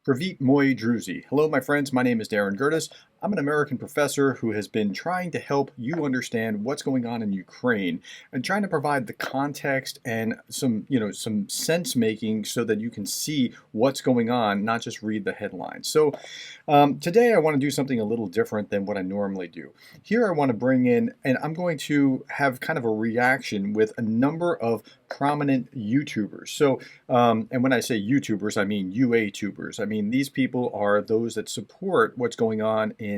Pravit Moy Druzy. Hello, my friends. My name is Darren Gerdes. I'm an American professor who has been trying to help you understand what's going on in Ukraine and trying to provide the context and some sense making so that you can see what's going on, not just read the headlines. So today I want to do something a little different than what I normally do. Here I want to bring in, and I'm going to have kind of a reaction with a number of prominent YouTubers. So, and when I say YouTubers, I mean UA-tubers. I mean, these people are those that support what's going on in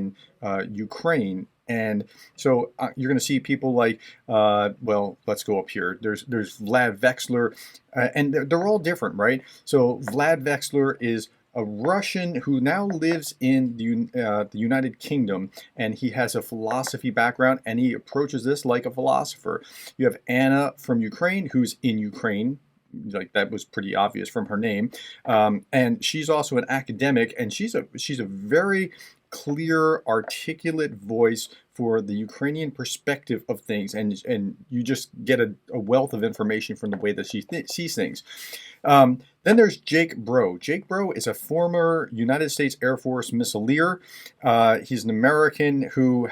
Ukraine. And so you're going to see people like, well, let's go up here. There's Vlad Vexler, and they're all different, right? So Vlad Vexler is a Russian who now lives in the United Kingdom, and he has a philosophy background, and he approaches this like a philosopher. You have Anna from Ukraine, who's in Ukraine. Like that was pretty obvious from her name, and she's also an academic, and she's a very clear, articulate voice for the Ukrainian perspective of things, and you just get a wealth of information from the way that she sees things. Then there's Jake Broe. Jake Broe is a former United States Air Force missileer. He's an American who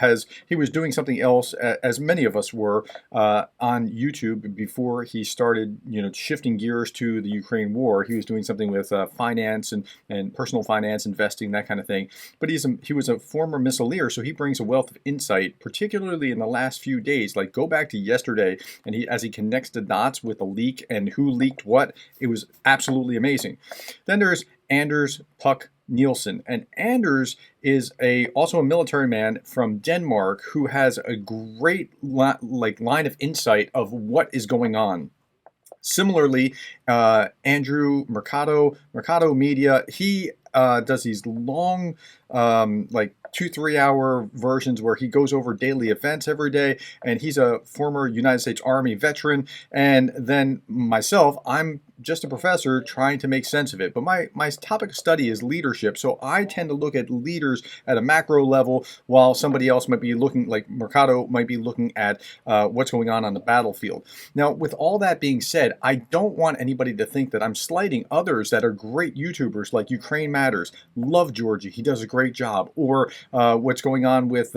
he was doing something else, as many of us were, on YouTube before he started, shifting gears to the Ukraine war. He was doing something with finance and personal finance, investing, that kind of thing. But he was a former missileer, so he brings a wealth of insight, particularly in the last few days. Like, go back to yesterday, and as he connects the dots with a leak and who leaked what, it was absolutely amazing. Then there's Anders Puck Nielsen, and Anders is also a military man from Denmark who has a great line of insight of what is going on. Similarly, Andrew Mercado Media, he does these long, 2-3 hour versions where he goes over daily events every day, and he's a former United States Army veteran. And then myself, I'm just a professor trying to make sense of it. But my topic of study is leadership, so I tend to look at leaders at a macro level, while somebody else might be looking, like Mercado might be looking at what's going on the battlefield. Now, with all that being said, I don't want anybody to think that I'm slighting others that are great YouTubers, like Ukraine Matters. Love Georgie, he does a great job. Or what's going on with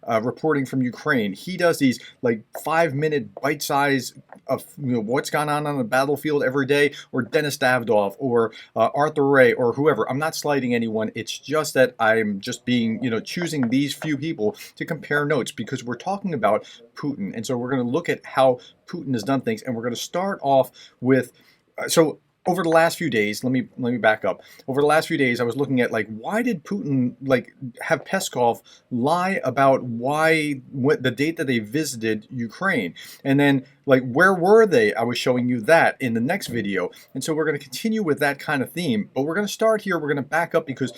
reporting from Ukraine. He does these 5-minute bite size of what's gone on the battlefield every day. Or Dennis Davidoff, or Arthur Ray, or whoever. I'm not slighting anyone. It's just that I'm just being, choosing these few people to compare notes, because we're talking about Putin. And so we're going to look at how Putin has done things, and we're going to start off with, over the last few days, let me back up. Over the last few days, I was looking at why did Putin have Peskov lie about what the date that they visited Ukraine, and then where were they? I was showing you that in the next video, and so we're going to continue with that kind of theme. But we're going to start here. We're going to back up because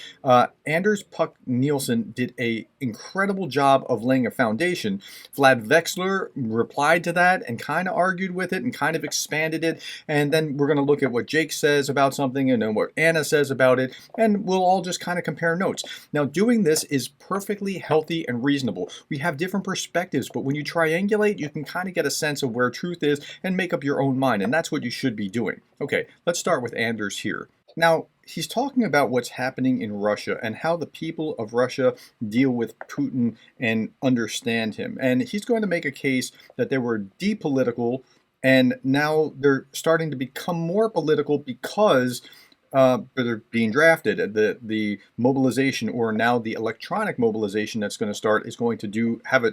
Anders Puck Nielsen did a incredible job of laying a foundation. Vlad Vexler replied to that and kind of argued with it and kind of expanded it, and then we're going to look at what Jake says about something and then what Anna says about it, and we'll all just kind of compare notes. Now, doing this is perfectly healthy and reasonable. We have different perspectives, but when you triangulate, you can kind of get a sense of where truth is and make up your own mind, and that's what you should be doing. Okay, let's start with Anders here. Now, he's talking about what's happening in Russia and how the people of Russia deal with Putin and understand him. And he's going to make a case that they were depolitical, and now they're starting to become more political because they're being drafted. The mobilization, or now the electronic mobilization that's going to start, is going to have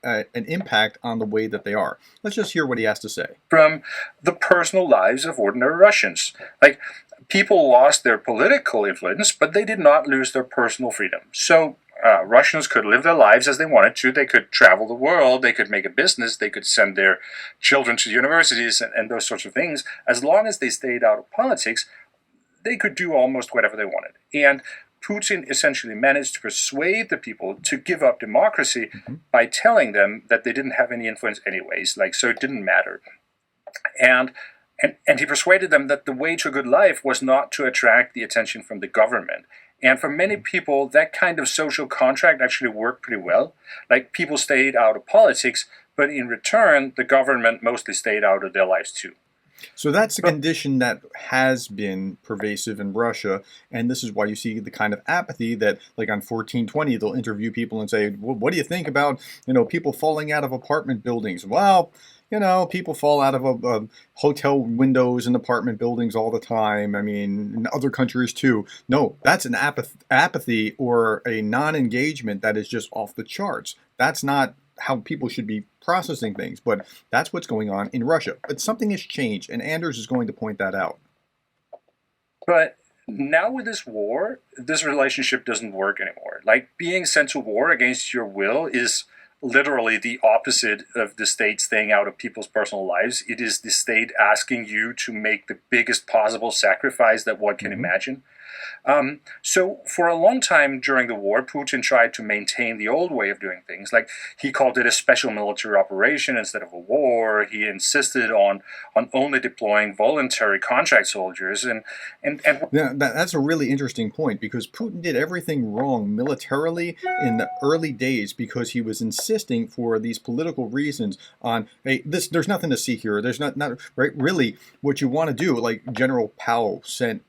an impact on the way that they are. Let's just hear what he has to say. From the personal lives of ordinary Russians. People lost their political influence, but they did not lose their personal freedom. So Russians could live their lives as they wanted to. They could travel the world. They could make a business. They could send their children to universities and those sorts of things. As long as they stayed out of politics, they could do almost whatever they wanted. And Putin essentially managed to persuade the people to give up democracy by telling them that they didn't have any influence anyways, so it didn't matter. And he persuaded them that the way to a good life was not to attract the attention from the government. And for many people, that kind of social contract actually worked pretty well. People stayed out of politics, but in return, the government mostly stayed out of their lives too. So that's a But condition that has been pervasive in Russia, and this is why you see the kind of apathy that, like on 1420, they'll interview people and say, well, "What do you think about people falling out of apartment buildings?" Well, people fall out of hotel windows in apartment buildings all the time. I mean, in other countries too. No, that's an apathy or a non-engagement that is just off the charts. That's not how people should be processing things, but that's what's going on in Russia. But something has changed, and Anders is going to point that out. But now with this war, this relationship doesn't work anymore. Like being sent to war against your will is literally the opposite of the state staying out of people's personal lives. It is the state asking you to make the biggest possible sacrifice that one can imagine. So for a long time during the war, Putin tried to maintain the old way of doing things. Like he called it a special military operation instead of a war. He insisted on only deploying voluntary contract soldiers. And Yeah, that's a really interesting point because Putin did everything wrong militarily in the early days because he was insisting for these political reasons on, hey, there's nothing to see here. There's not right. Really, what you want to do, like General Powell sent.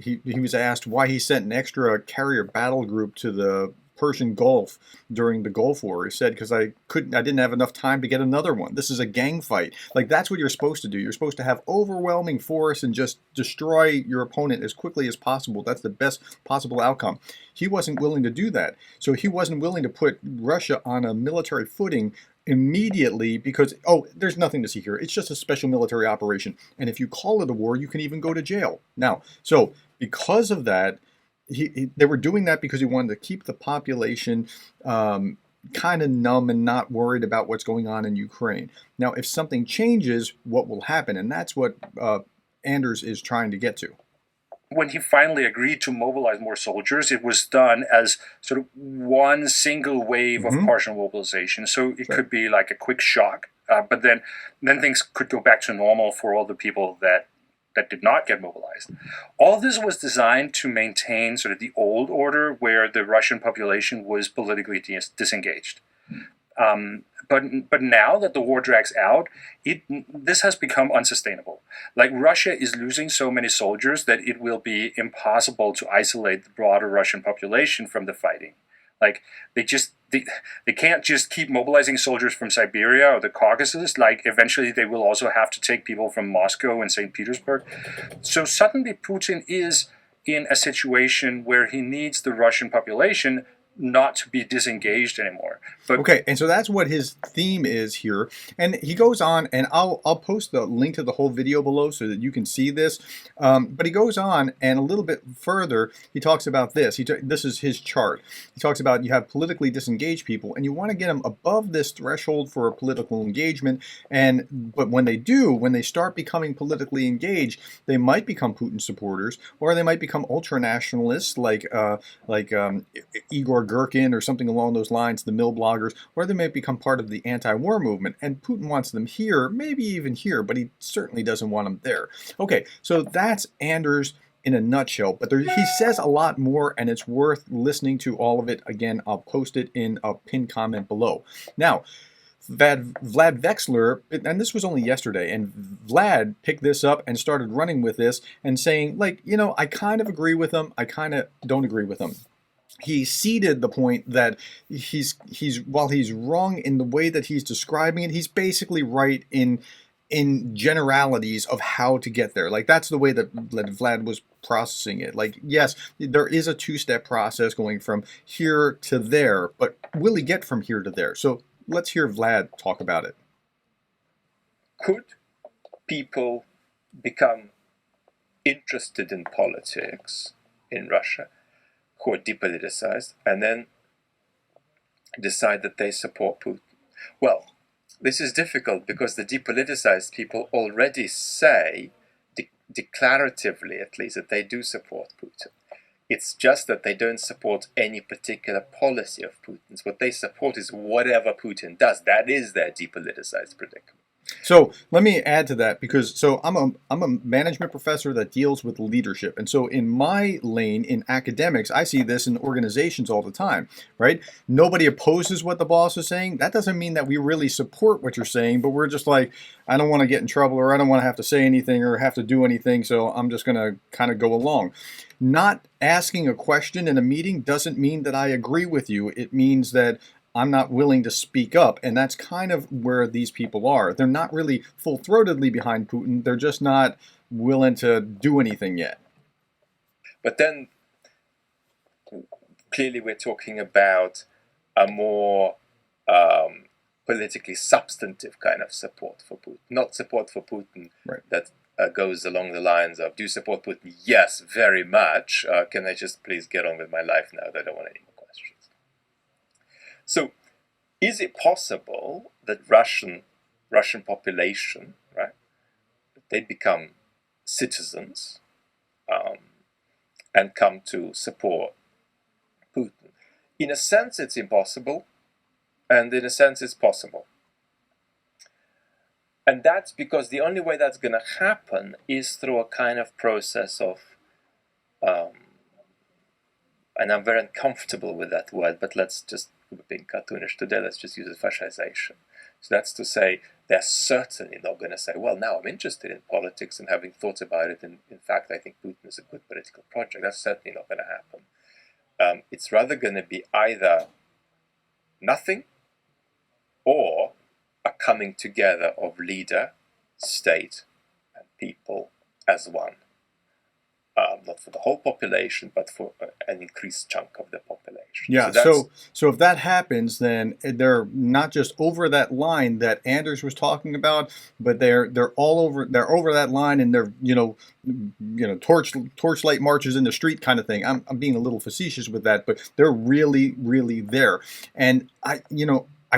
He was asked why he sent an extra carrier battle group to the Persian Gulf during the Gulf War. He said, because I didn't have enough time to get another one. This is a gang fight. Like, that's what you're supposed to do. You're supposed to have overwhelming force and just destroy your opponent as quickly as possible. That's the best possible outcome. He wasn't willing to do that. So he wasn't willing to put Russia on a military footing immediately because, oh, there's nothing to see here. It's just a special military operation. And if you call it a war, you can even go to jail. Now, so because of that, they were doing that because he wanted to keep the population kind of numb and not worried about what's going on in Ukraine. Now, if something changes, what will happen? And that's what Anders is trying to get to. when he finally agreed to mobilize more soldiers, it was done as sort of one single wave of partial mobilization. So it could be like a quick shock, but then things could go back to normal for all the people that did not get mobilized. All this was designed to maintain sort of the old order where the Russian population was politically disengaged. But now that the war drags out, this has become unsustainable. Like Russia is losing so many soldiers that it will be impossible to isolate the broader Russian population from the fighting. Like they can't just keep mobilizing soldiers from Siberia or the Caucasus. Like eventually they will also have to take people from Moscow and St. Petersburg. So suddenly Putin is in a situation where he needs the Russian population not to be disengaged anymore. But okay, and so that's what his theme is here. And he goes on, and I'll post the link to the whole video below so that you can see this. But he goes on, and a little bit further, he talks about this. This is his chart. He talks about you have politically disengaged people, and you want to get them above this threshold for political engagement. But when they start becoming politically engaged, they might become Putin supporters, or they might become ultra-nationalists like Igor Gherkin or something along those lines, the mill bloggers, or they might become part of the anti-war movement. And Putin wants them here, maybe even here, but he certainly doesn't want them there. Okay, so that's Anders in a nutshell, but he says a lot more, and it's worth listening to all of it. Again, I'll post it in a pinned comment below. Now, Vlad Vexler, and this was only yesterday, and Vlad picked this up and started running with this and saying, like, I kind of agree with him, I kind of don't agree with him. He ceded the point that while he's wrong in the way that he's describing it, he's basically right in generalities of how to get there. Like, that's the way that Vlad was processing it. Like, yes, there is a two-step process going from here to there, but will he get from here to there? So let's hear Vlad talk about it. Could people become interested in politics in Russia who are depoliticized and then decide that they support Putin? Well, this is difficult because the depoliticized people already say, declaratively at least, that they do support Putin. It's just that they don't support any particular policy of Putin's. What they support is whatever Putin does. That is their depoliticized predicament. So let me add to that, because I'm a management professor that deals with leadership, and so in my lane in academics, I see this in organizations all the time, right? Nobody opposes what the boss is saying. That doesn't mean that we really support what you're saying, but we're just like, I don't want to get in trouble, or I don't want to have to say anything or have to do anything, so I'm just going to kind of go along. Not asking a question in a meeting doesn't mean that I agree with you. It means that I'm not willing to speak up. And that's kind of where these people are. They're not really full-throatedly behind Putin. They're just not willing to do anything yet. But then, clearly we're talking about a more politically substantive kind of support for Putin. Not support for Putin Right. that goes along the lines of, do you support Putin? Yes, very much. Can I just please get on with my life now? I don't want any more questions. So, is it possible that Russian population, right, they become citizens and come to support Putin? In a sense, it's impossible, and in a sense, it's possible. And that's because the only way that's going to happen is through a kind of process of, and I'm very uncomfortable with that word, but let's just, being cartoonish today, let's just use it, fascization. So that's to say, they're certainly not going to say, well, now I'm interested in politics and having thought about it, and in fact, I think Putin is a good political project. That's certainly not going to happen. It's rather going to be either nothing or a coming together of leader, state, and people as one. Not for the whole population, but for an increased chunk of the population. Yeah, so if that happens, then they're not just over that line that Anders was talking about, but they're over that line, and they're torchlight marches in the street kind of thing. I'm being a little facetious with that, but they're really, really there. And I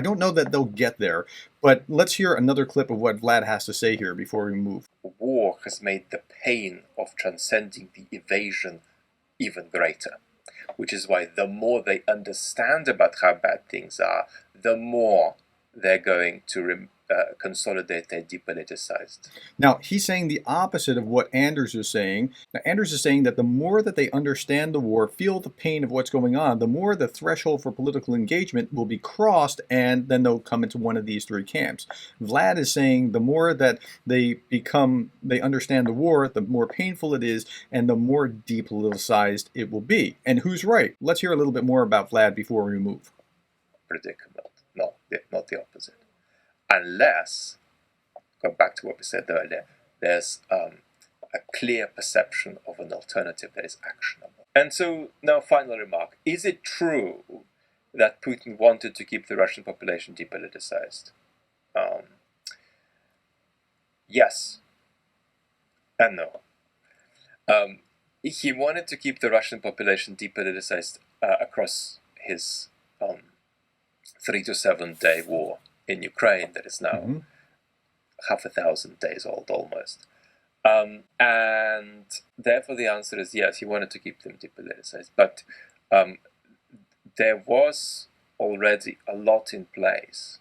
don't know that they'll get there, but let's hear another clip of what Vlad has to say here before we move. War has made the pain of transcending the evasion even greater, which is why the more they understand about how bad things are, the more they're going to consolidate their depoliticized. Now, he's saying the opposite of what Anders is saying. Now, Anders is saying that the more that they understand the war, feel the pain of what's going on, the more the threshold for political engagement will be crossed, and then they'll come into one of these three camps. Vlad is saying the more that they understand the war, the more painful it is, and the more depoliticized it will be. And who's right? Let's hear a little bit more about Vlad before we move. Predicament. No, not the opposite. Unless, going back to what we said earlier, there's a clear perception of an alternative that is actionable. And so, now, final remark. Is it true that Putin wanted to keep the Russian population depoliticized? Yes and no. He wanted to keep the Russian population depoliticized across his 3 to 7 day war in Ukraine that is now 1,000 days old almost. And therefore the answer is yes, he wanted to keep them depoliticized. But there was already a lot in place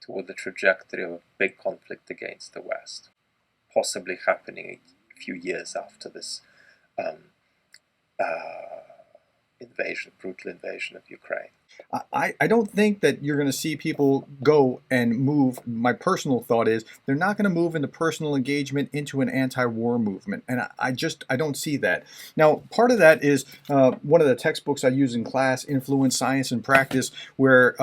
toward the trajectory of a big conflict against the West, possibly happening a few years after this brutal invasion of Ukraine. I don't think that you're going to see people go and move. My personal thought is they're not going to move into personal engagement into an anti-war movement. And I don't see that. Now, part of that is one of the textbooks I use in class, Influence, Science, and Practice, where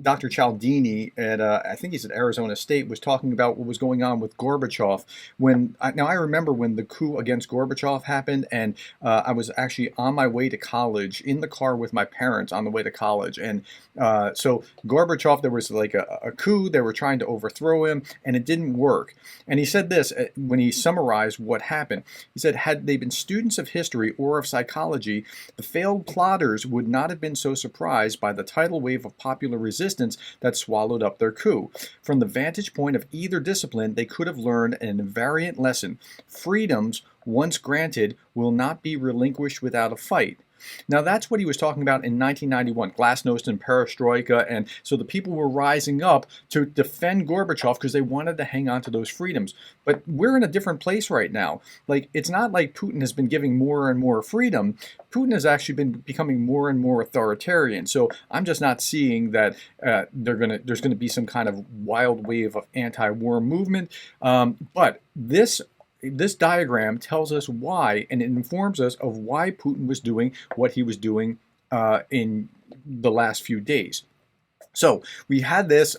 Dr. Cialdini at I think he's at Arizona State was talking about what was going on with Gorbachev. Now I remember when the coup against Gorbachev happened, and I was actually on my way to college in the car with my parents on the way to college, and so Gorbachev, there was like a coup. They were trying to overthrow him, and it didn't work. And he said this when he summarized what happened. He said, had they been students of history or of psychology, the failed plotters would not have been so surprised by the tidal wave of popular resistance that swallowed up their coup. From the vantage point of either discipline, they could have learned an invariant lesson. Freedoms, once granted, will not be relinquished without a fight. Now, that's what he was talking about in 1991, glasnost and perestroika. And so the people were rising up to defend Gorbachev because they wanted to hang on to those freedoms. But we're in a different place right now. Like, it's not like Putin has been giving more and more freedom. Putin has actually been becoming more and more authoritarian. So I'm just not seeing that there's going to be some kind of wild wave of anti-war movement. But this diagram tells us why, and it informs us of why Putin was doing what he was doing in the last few days. So we had this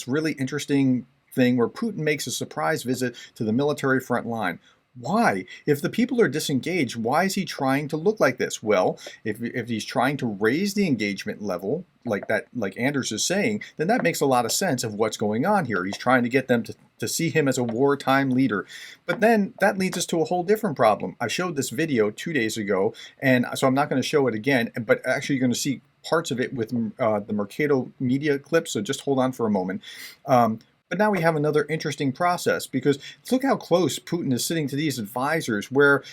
really interesting thing where Putin makes a surprise visit to the military front line. Why? If the people are disengaged, why is he trying to look like this? Well, if he's trying to raise the engagement level, like Anders is saying, then that makes a lot of sense of what's going on here. He's trying to get them to see him as a wartime leader. But then that leads us to a whole different problem. I showed this video 2 days ago, and so I'm not going to show it again, but actually you're going to see parts of it with the Mercado Media clip, so just hold on for a moment. But now we have another interesting process, because look how close Putin is sitting to these advisors, where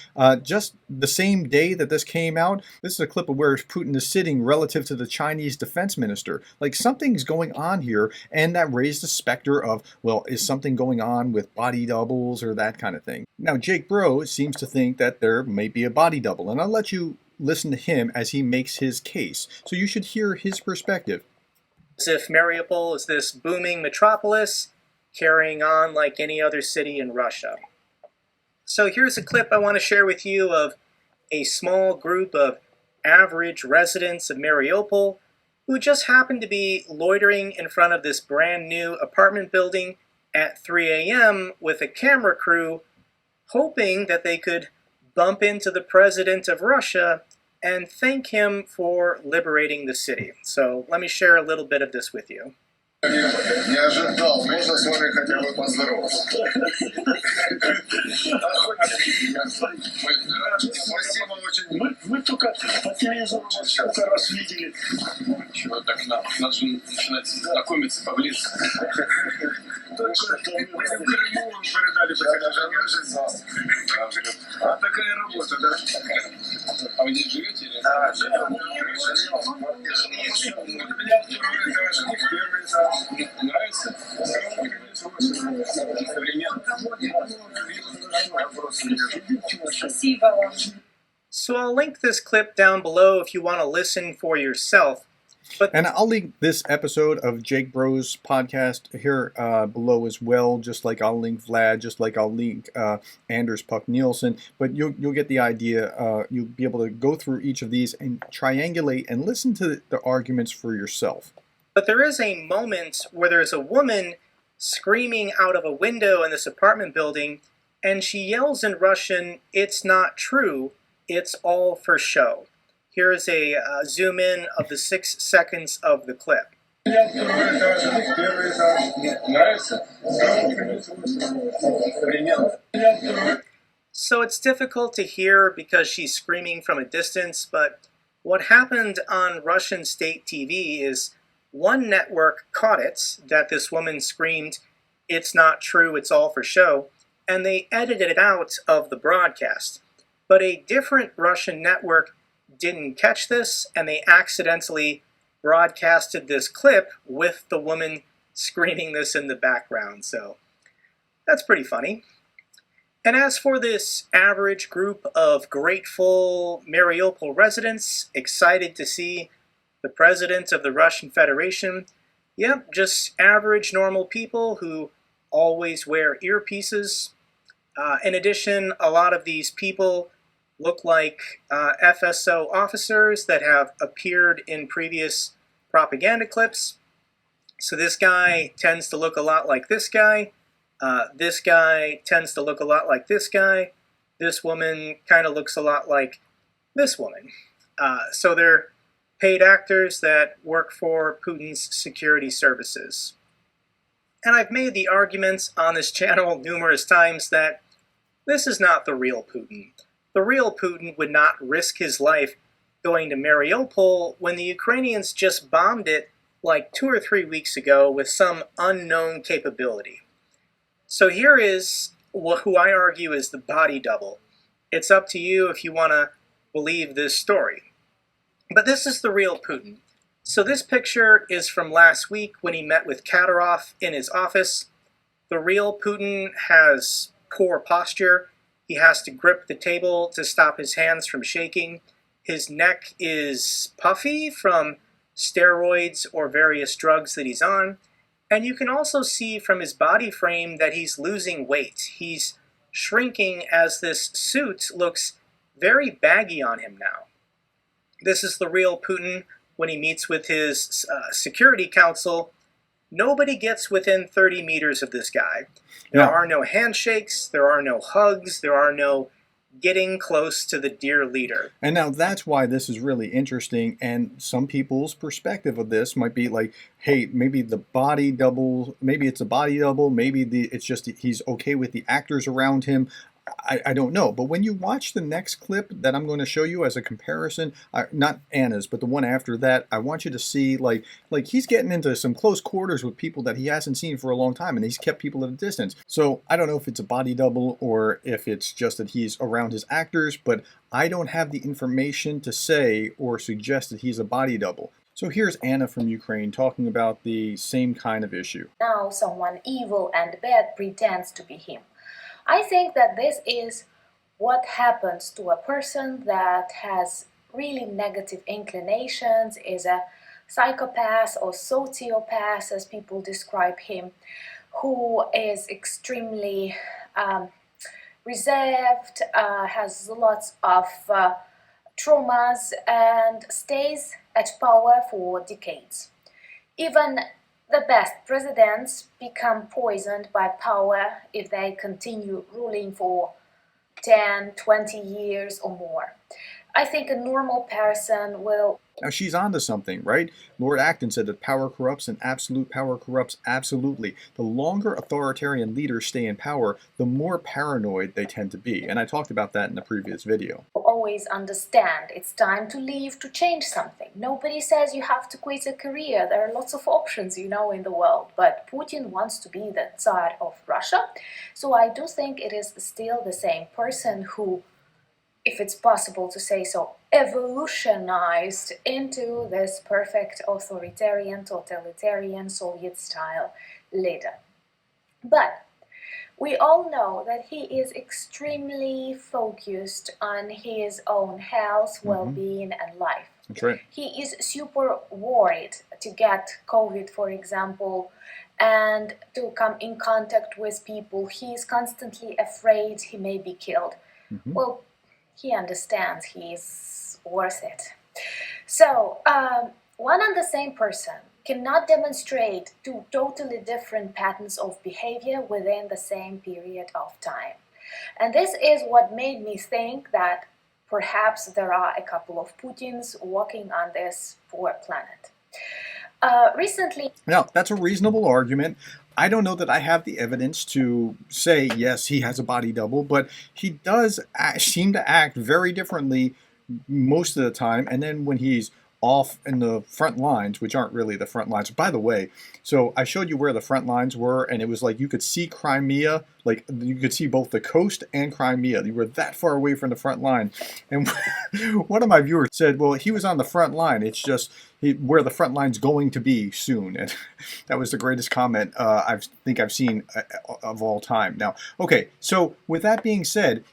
just the same day that this came out, this is a clip of where Putin is sitting relative to the Chinese defense minister. Like, something's going on here, and that raised the specter of, well, is something going on with body doubles or that kind of thing? Now, Jake Broe seems to think that there may be a body double, and I'll let you listen to him as he makes his case. So you should hear his perspective. As if Mariupol is this booming metropolis carrying on like any other city in Russia. So here's a clip I want to share with you of a small group of average residents of Mariupol who just happened to be loitering in front of this brand new apartment building at 3 a.m. with a camera crew, hoping that they could bump into the president of Russia and thank him for liberating the city. So let me share a little bit of this with you. Не ожидал. Можно с вами хотя бы поздороваться? Спасибо очень. Мы только по телевизору сколько раз видели. Чего так надо же начинать знакомиться поближе. Мы в Крыму передали по телевизору. Такая работа, да? А вы здесь живете или? Да, живем. У меня второй этаж, у них первый этаж. Нравится? So I'll link this clip down below if you want to listen for yourself. And I'll link this episode of Jake Broe's podcast here below as well, just like I'll link Vlad, just like I'll link Anders Puck Nielsen. But you'll get the idea. You'll be able to go through each of these and triangulate and listen to the arguments for yourself. But there is a moment where there's a woman screaming out of a window in this apartment building, and she yells in Russian, "It's not true, it's all for show." Here is a zoom in of the 6 seconds of the clip. So it's difficult to hear because she's screaming from a distance, but what happened on Russian state TV is one network caught it, that this woman screamed, "It's not true, it's all for show," and they edited it out of the broadcast. But a different Russian network didn't catch this, and they accidentally broadcasted this clip with the woman screaming this in the background. So that's pretty funny. And as for this average group of grateful Mariupol residents excited to see the president of the Russian Federation, yep, just average normal people who always wear earpieces. In addition, a lot of these people look like FSO officers that have appeared in previous propaganda clips. So this guy tends to look a lot like this guy. This guy tends to look a lot like this guy. This woman kind of looks a lot like this woman. So they're paid actors that work for Putin's security services. And I've made the arguments on this channel numerous times that this is not the real Putin. The real Putin would not risk his life going to Mariupol when the Ukrainians just bombed it like 2 or 3 weeks ago with some unknown capability. So here is who I argue is the body double. It's up to you if you want to believe this story. But this is the real Putin. So this picture is from last week when he met with Kadyrov in his office. The real Putin has poor posture. He has to grip the table to stop his hands from shaking. His neck is puffy from steroids or various drugs that he's on. And you can also see from his body frame that he's losing weight. He's shrinking as this suit looks very baggy on him now. This is the real Putin when he meets with his security council. Nobody gets within 30 meters of this guy. There are no handshakes, there are no hugs, there are no getting close to the dear leader. And now that's why this is really interesting, and some people's perspective of this might be like, hey, maybe the body double, maybe it's a body double, maybe it's just he's okay with the actors around him. I don't know, but when you watch the next clip that I'm going to show you as a comparison, not Anna's, but the one after that, I want you to see like he's getting into some close quarters with people that he hasn't seen for a long time, and he's kept people at a distance. So I don't know if it's a body double or if it's just that he's around his actors, but I don't have the information to say or suggest that he's a body double. So here's Anna from Ukraine talking about the same kind of issue. Now someone evil and bad pretends to be him. I think that this is what happens to a person that has really negative inclinations, is a psychopath or sociopath, as people describe him, who is extremely reserved, has lots of traumas, and stays at power for decades. Even the best presidents become poisoned by power if they continue ruling for 10, 20 years or more. I think a normal person will... Now she's onto something, right? Lord Acton said that power corrupts and absolute power corrupts absolutely. The longer authoritarian leaders stay in power, the more paranoid they tend to be. And I talked about that in the previous video. Always understand it's time to leave to change something. Nobody says you have to quit a career. There are lots of options, you know, in the world. But Putin wants to be the Tsar of Russia. So I do think it is still the same person who, if it's possible to say so, evolutionized into this perfect authoritarian, totalitarian, Soviet-style leader. But we all know that he is extremely focused on his own health, well-being, and life. That's right. He is super worried to get COVID, for example, and to come in contact with people. He is constantly afraid he may be killed. Well, he understands he's worth it. So, one and the same person cannot demonstrate two totally different patterns of behavior within the same period of time. And this is what made me think that perhaps there are a couple of Putins walking on this poor planet. Recently... Now, that's a reasonable argument. I don't know that I have the evidence to say, yes, he has a body double, but he does seem to act very differently most of the time. And then when he's off in the front lines, which aren't really the front lines. By the way, so I showed you where the front lines were, and it was like you could see Crimea, like you could see both the coast and Crimea. You were that far away from the front line. And one of my viewers said, well, he was on the front line. It's just where the front line's going to be soon. And that was the greatest comment I think I've seen of all time. Now, okay, so with that being said,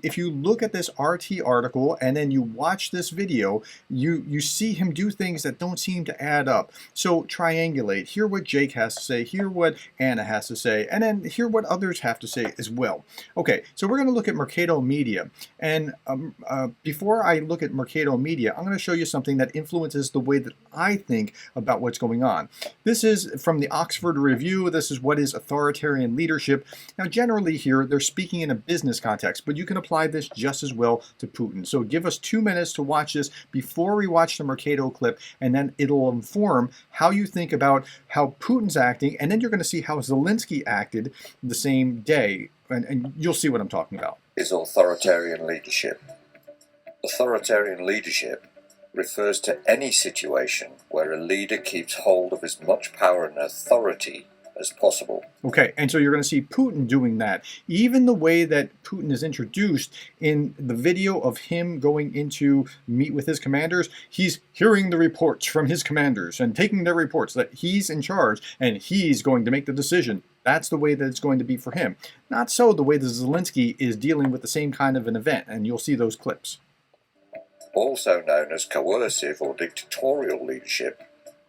if you look at this RT article and then you watch this video, you see him do things that don't seem to add up. So triangulate, hear what Jake has to say, hear what Anna has to say, and then hear what others have to say as well. Okay, so we're going to look at Mercado Media. And before I look at Mercado Media, I'm going to show you something that influences the way that I think about what's going on. This is from the Oxford Review. This is what is authoritarian leadership. Now, generally here, they're speaking in a business context, but you can apply this just as well to Putin. So give us 2 minutes to watch this before we watch the Mercado clip, and then it'll inform how you think about how Putin's acting, and then you're going to see how Zelenskyy acted the same day, and you'll see what I'm talking about. Is authoritarian leadership. Authoritarian leadership refers to any situation where a leader keeps hold of as much power and authority as possible. Okay, and so you're going to see Putin doing that. Even the way that Putin is introduced in the video of him going into meet with his commanders, he's hearing the reports from his commanders and taking their reports that he's in charge and he's going to make the decision. That's the way that it's going to be for him. Not so the way that Zelenskyy is dealing with the same kind of an event, and you'll see those clips. Also known as coercive or dictatorial leadership,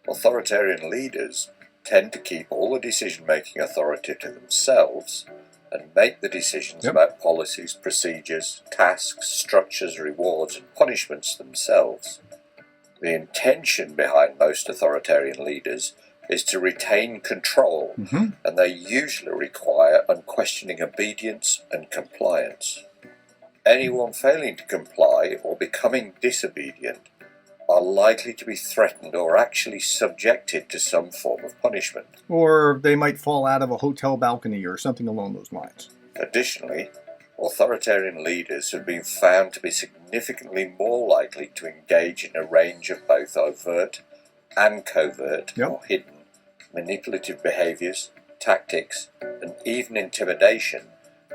authoritarian leaders tend to keep all the decision-making authority to themselves and make the decisions about policies, procedures, tasks, structures, rewards, and punishments themselves. The intention behind most authoritarian leaders is to retain control, and they usually require unquestioning obedience and compliance. Anyone failing to comply or becoming disobedient are likely to be threatened or actually subjected to some form of punishment. Or they might fall out of a hotel balcony or something along those lines. Additionally, authoritarian leaders have been found to be significantly more likely to engage in a range of both overt and covert or hidden manipulative behaviors, tactics, and even intimidation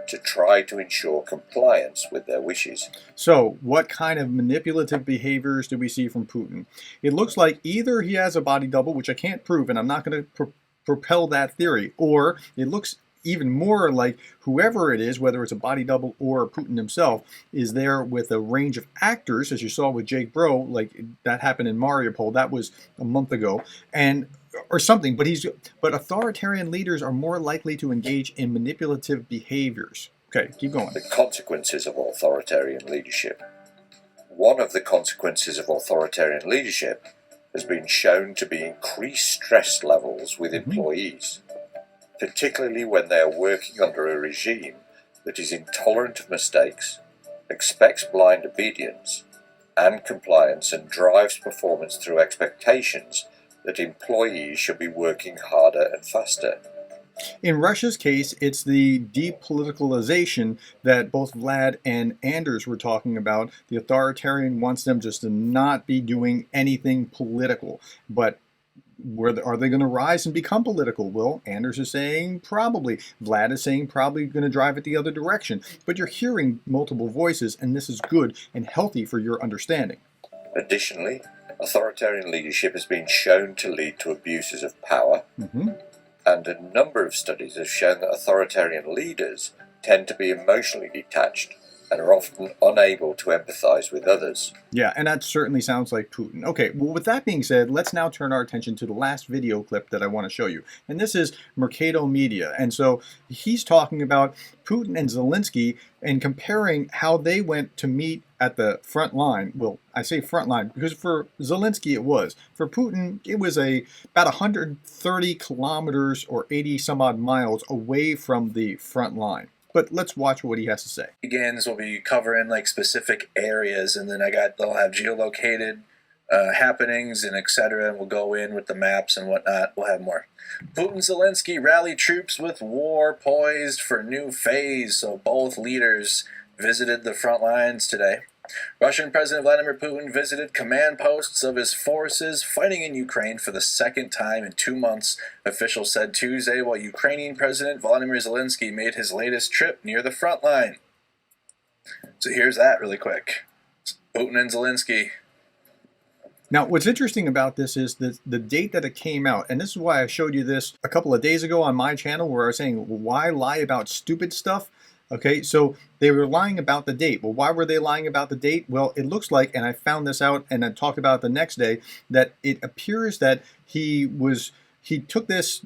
to try to ensure compliance with their wishes. So, what kind of manipulative behaviors do we see from Putin? It looks like either he has a body double, which I can't prove, and I'm not going to propel that theory, or it looks even more like whoever it is, whether it's a body double or Putin himself, is there with a range of actors, as you saw with Jake Broe, like that happened in Mariupol, that was a month ago, and or something, but authoritarian leaders are more likely to engage in manipulative behaviors. Okay, keep going. The consequences of authoritarian leadership. One of the consequences of authoritarian leadership has been shown to be increased stress levels with employees, particularly when they are working under a regime that is intolerant of mistakes, expects blind obedience and compliance, and drives performance through expectations that employees should be working harder and faster. In Russia's case, it's the depoliticalization that both Vlad and Anders were talking about. The authoritarian wants them just to not be doing anything political. But are they going to rise and become political? Well, Anders is saying probably. Vlad is saying probably going to drive it the other direction. But you're hearing multiple voices, and this is good and healthy for your understanding. Additionally, authoritarian leadership has been shown to lead to abuses of power, and a number of studies have shown that authoritarian leaders tend to be emotionally detached and are often unable to empathize with others. Yeah, and that certainly sounds like Putin. Okay, well, with that being said, let's now turn our attention to the last video clip that I want to show you. And this is Mercado Media. And so he's talking about Putin and Zelenskyy and comparing how they went to meet at the front line. Well, I say front line because for Zelenskyy it was. For Putin, it was about 130 kilometers or 80 some odd miles away from the front line. But let's watch what he has to say. Begins, we'll be covering like specific areas, and then they'll have geolocated happenings and etc. And we'll go in with the maps and whatnot. We'll have more. Putin Zelenskyy rally troops with war poised for new phase. So both leaders visited the front lines today. Russian President Vladimir Putin visited command posts of his forces fighting in Ukraine for the second time in 2 months, officials said Tuesday, while Ukrainian President Volodymyr Zelenskyy made his latest trip near the front line. So here's that really quick. Putin and Zelenskyy. Now, what's interesting about this is the date that it came out, and this is why I showed you this a couple of days ago on my channel where I was saying, why lie about stupid stuff? Okay, so they were lying about the date. Well, why were they lying about the date? Well, it looks like, and I found this out and I talked about it the next day, that it appears that he took this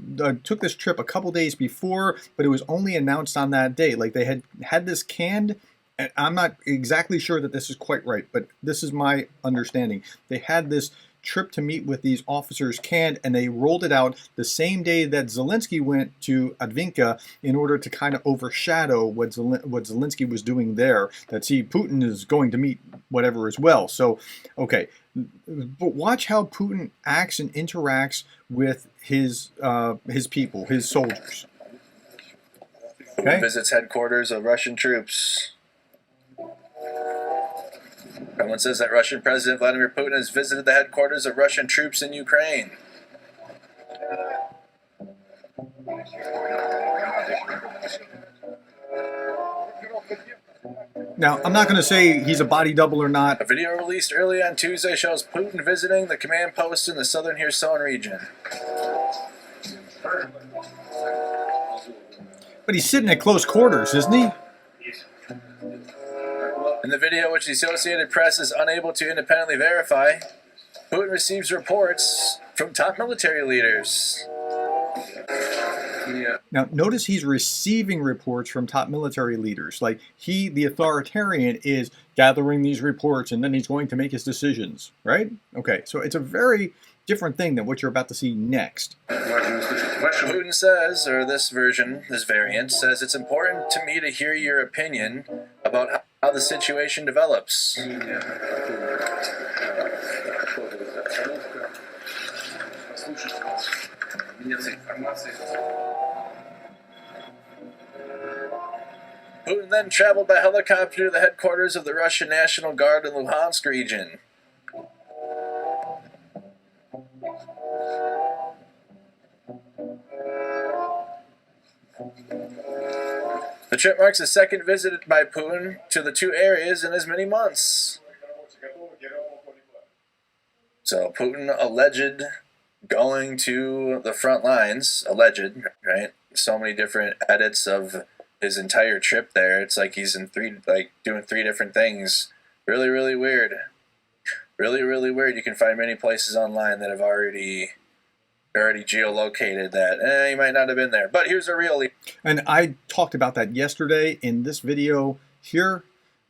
trip a couple days before, but it was only announced on that day. Like they had this canned, and I'm not exactly sure that this is quite right, but this is my understanding. They had this trip to meet with these officers canned, and they rolled it out the same day that Zelenskyy went to Advinka in order to kind of overshadow what Zelenskyy was doing there. That see, Putin is going to meet whatever as well. So, okay, but watch how Putin acts and interacts with his people, his soldiers. Okay. Visits headquarters of Russian troops. Someone says that Russian President Vladimir Putin has visited the headquarters of Russian troops in Ukraine. Now, I'm not going to say he's a body double or not. A video released early on Tuesday shows Putin visiting the command post in the southern Kherson region. But he's sitting at close quarters, isn't he? In the video, which the Associated Press is unable to independently verify, Putin receives reports from top military leaders. Now, notice he's receiving reports from top military leaders. Like, he, the authoritarian, is gathering these reports and then he's going to make his decisions, right? Okay, so it's a very different thing than what you're about to see next. Putin says, or this version, this variant, says, it's important to me to hear your opinion about how the situation develops. Putin then traveled by helicopter to the headquarters of the Russian National Guard in Luhansk region. The trip marks the second visit by Putin to the two areas in as many months. So Putin alleged going to the front lines, alleged, right? So many different edits of his entire trip there. It's like he's in doing three different things. Really, really weird. Really, really weird. You can find many places online that have already geolocated that. He might not have been there. But here's a real. And I talked about that yesterday in this video here,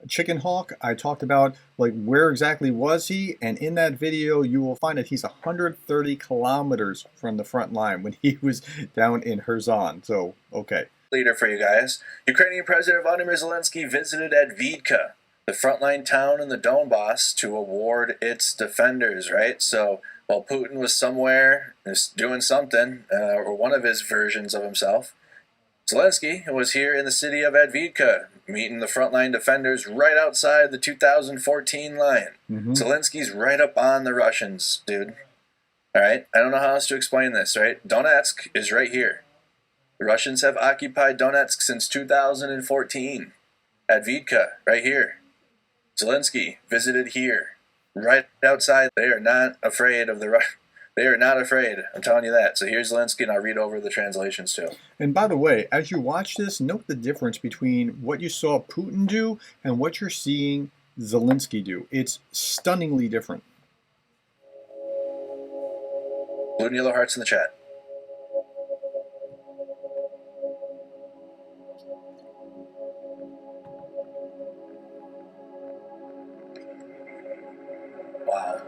Chicken Hawk. I talked about like where exactly was he, and in that video you will find that he's 130 kilometers from the front line when he was down in Kherson. So, okay. Leader for you guys. Ukrainian President Vladimir Zelenskyy visited Advidka, the frontline town in the Donbass, to award its defenders, right? So while Putin was somewhere doing something, or one of his versions of himself, Zelenskyy was here in the city of Advidka, meeting the frontline defenders right outside the 2014 line. Zelensky's right up on the Russians, dude. All right? I don't know how else to explain this, right? Donetsk is right here. The Russians have occupied Donetsk since 2014. Advidka, right here. Zelenskyy visited here, right outside. They are not afraid of the Russians. They are not afraid. I'm telling you that. So here's Zelenskyy, and I'll read over the translations too. And by the way, as you watch this, note the difference between what you saw Putin do and what you're seeing Zelenskyy do. It's stunningly different. Blue and yellow hearts in the chat. Wow.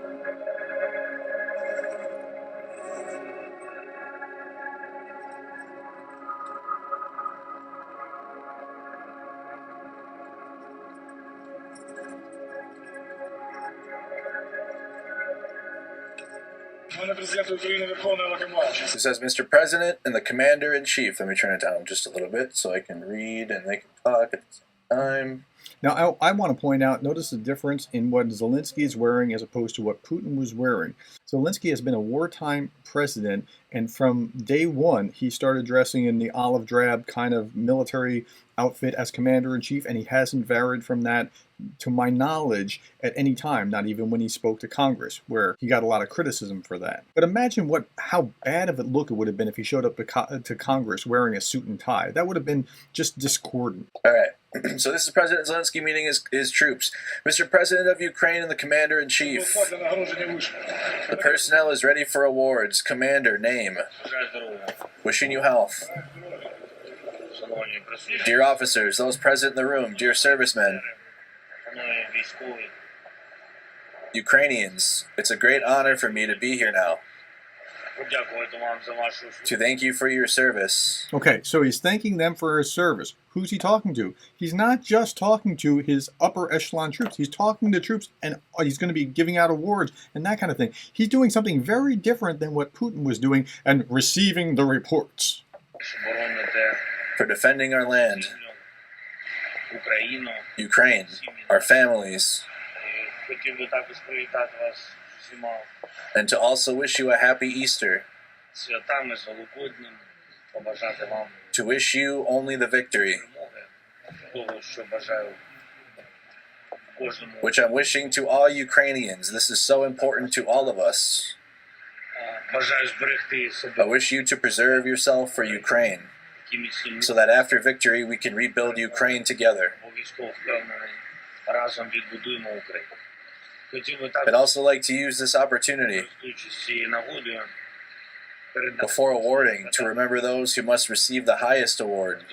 It says, Mr. President and the Commander-in-Chief. Let me turn it down just a little bit so I can read and they can talk at the same time. Now, I want to point out, notice the difference in what Zelenskyy is wearing as opposed to what Putin was wearing. Zelenskyy has been a wartime president, and from day one, he started dressing in the olive drab kind of military outfit as commander-in-chief, and he hasn't varied from that, to my knowledge, at any time, not even when he spoke to Congress, where he got a lot of criticism for that. But imagine how bad of a look it would have been if he showed up to Congress wearing a suit and tie. That would have been just discordant. All right. So this is President Zelenskyy meeting his troops. Mr. President of Ukraine and the Commander-in-Chief. The personnel is ready for awards. Commander, name. Wishing you health. Dear officers, those present in the room, dear servicemen, Ukrainians, it's a great honor for me to be here now. To thank you for your service. Okay, so he's thanking them for his service. Who's he talking to? He's not just talking to his upper echelon troops. He's talking to troops, and he's going to be giving out awards and that kind of thing. He's doing something very different than what Putin was doing and receiving the reports. For defending our land, Ukraine, our families, and to also wish you a happy Easter to wish you only the victory, which I'm wishing to all Ukrainians. This is so important to all of us. I wish you to preserve yourself for Ukraine, so that after victory we can rebuild Ukraine together. I'd also like to use this opportunity before awarding to remember those who must receive the highest award,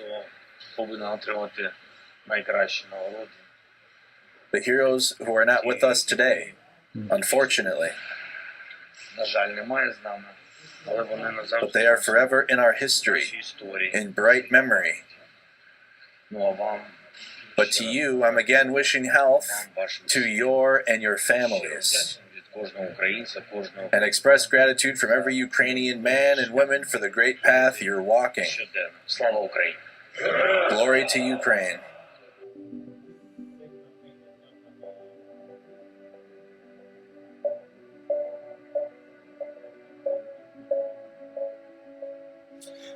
the heroes who are not with us today, unfortunately. But they are forever in our history, in bright memory. But to you, I'm again wishing health to your and your families, and express gratitude from every Ukrainian man and woman for the great path you're walking. Glory to Ukraine.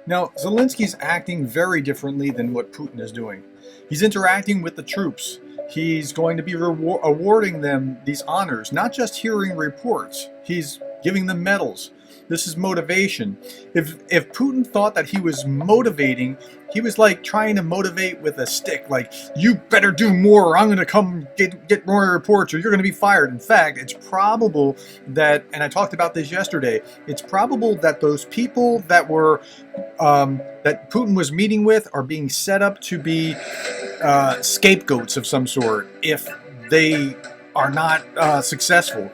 Now, Zelensky's acting very differently than what Putin is doing. He's interacting with the troops. He's going to be awarding them these honors, not just hearing reports. He's giving them medals. This is motivation. If Putin thought that he was motivating, he was like trying to motivate with a stick, like, you better do more, or I'm going to come get more reports, or you're going to be fired. In fact, it's probable that, and I talked about this yesterday, it's probable that those people that were that Putin was meeting with are being set up to be scapegoats of some sort if they are not successful.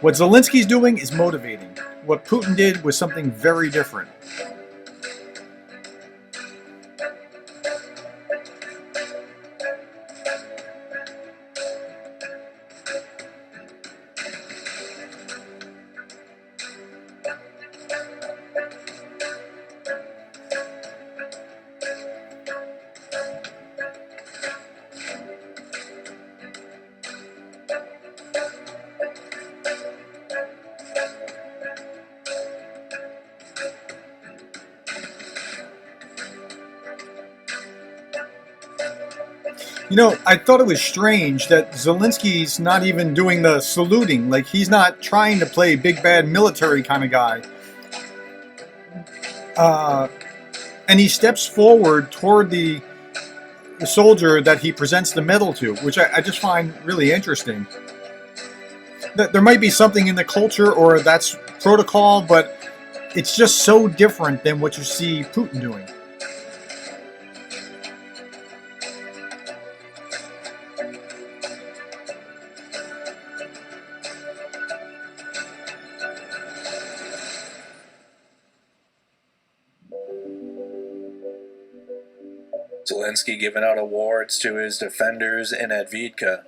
What Zelensky's doing is motivating. What Putin did was something very different. You know, I thought it was strange that Zelensky's not even doing the saluting. Like, he's not trying to play big bad military kind of guy. And he steps forward toward the soldier that he presents the medal to, which I just find really interesting. That there might be something in the culture or that's protocol, but it's just so different than what you see Putin doing. Zelenskyy giving out awards to his defenders in Advitka.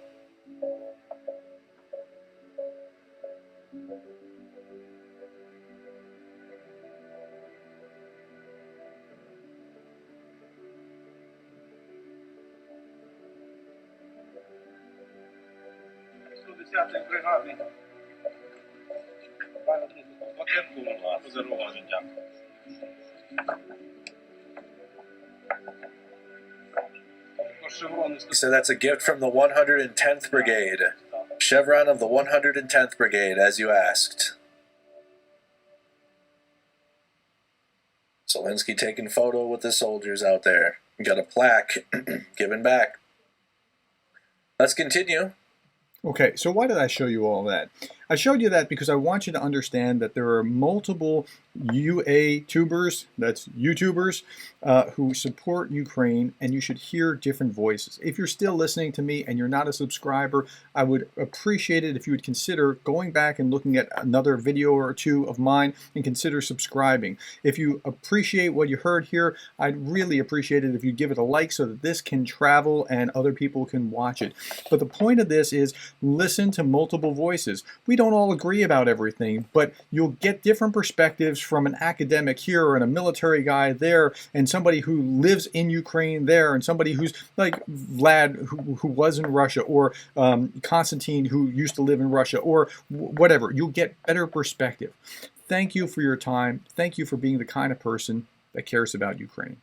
So that's a gift from the 110th Brigade. Chevron of the 110th Brigade, as you asked. Zelenskyy taking photo with the soldiers out there. Got a plaque given back. Let's continue. Okay, so why did I show you all that? I showed you that because I want you to understand that there are multiple UA-tubers, that's YouTubers, who support Ukraine, and you should hear different voices. If you're still listening to me and you're not a subscriber, I would appreciate it if you would consider going back and looking at another video or two of mine and consider subscribing. If you appreciate what you heard here, I'd really appreciate it if you give it a like so that this can travel and other people can watch it. But the point of this is listen to multiple voices. We don't all agree about everything, but you'll get different perspectives from an academic here and a military guy there and somebody who lives in Ukraine there and somebody who's like Vlad who was in Russia or Konstantin who used to live in Russia or whatever. You'll get better perspective. Thank you for your time. Thank you for being the kind of person that cares about Ukraine.